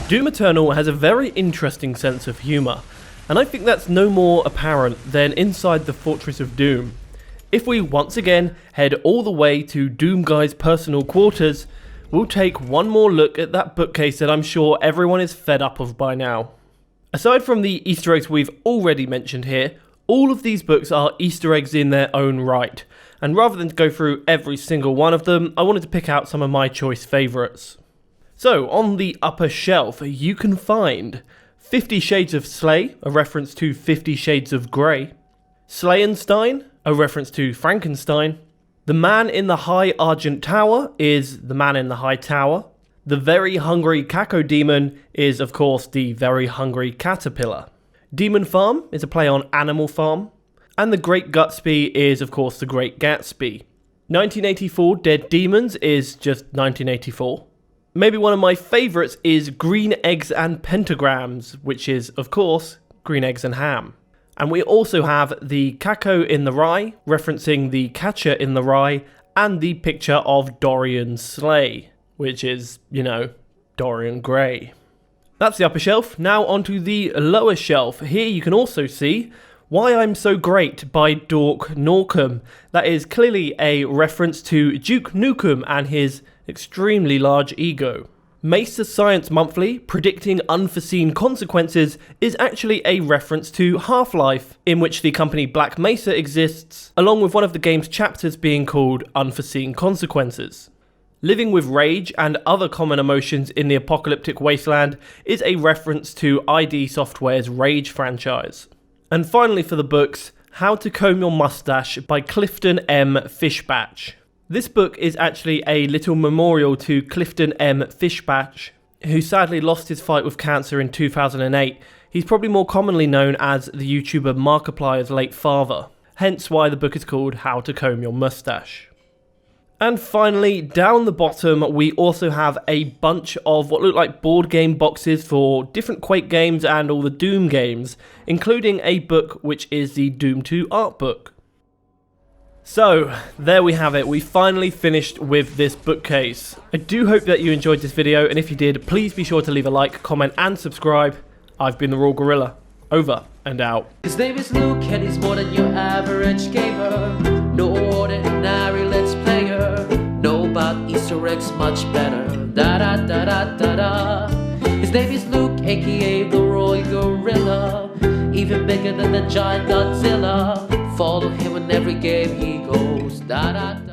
Doom Eternal has a very interesting sense of humour, and I think that's no more apparent than inside the Fortress of Doom. If we once again head all the way to Doom Guy's personal quarters, we'll take one more look at that bookcase that I'm sure everyone is fed up of by now. Aside from the Easter eggs we've already mentioned here, all of these books are Easter eggs in their own right, and rather than go through every single one of them, I wanted to pick out some of my choice favourites. So, on the upper shelf, you can find 50 Shades of Slay, a reference to 50 Shades of Grey, Slayenstein, a reference to Frankenstein, The Man in the High Argent Tower is The Man in the High Tower, The Very Hungry Cacodemon is, of course, The Very Hungry Caterpillar, Demon Farm is a play on Animal Farm, and The Great Gatsby is, of course, The Great Gatsby. 1984 Dead Demons is just 1984. Maybe one of my favourites is Green Eggs and Pentagrams, which is, of course, Green Eggs and Ham. And we also have the Caco in the Rye, referencing the Catcher in the Rye, and the picture of Dorian Slay, which is, Dorian Gray. That's the upper shelf. Now onto the lower shelf. Here you can also see Why I'm So Great by Dork Norcom. That is clearly a reference to Duke Nukem and his extremely large ego. Mesa Science Monthly, Predicting Unforeseen Consequences, is actually a reference to Half-Life, in which the company Black Mesa exists, along with one of the game's chapters being called Unforeseen Consequences. Living with Rage and Other Common Emotions in the Apocalyptic Wasteland is a reference to ID Software's Rage franchise. And finally for the books, How to Comb Your Mustache by Clifton M. Fishbatch. This book is actually a little memorial to Clifton M. Fishbatch, who sadly lost his fight with cancer in 2008. He's probably more commonly known as the YouTuber Markiplier's late father, hence why the book is called How to Comb Your Mustache. And finally, down the bottom, we also have a bunch of what look like board game boxes for different Quake games and all the Doom games, including a book which is the Doom 2 art book. So, there we have it, we finally finished with this bookcase. I do hope that you enjoyed this video, and if you did, please be sure to leave a like, comment and subscribe. I've been TheRoyalGorilla. Over and out. His name is Luke and he's more than your average gamer. No ordinary let's player. Know about Easter eggs much better. Da da da da da da. His name is Luke, aka TheRoyalGorilla. Even bigger than the giant Godzilla. Follow him in every game he goes. Da da.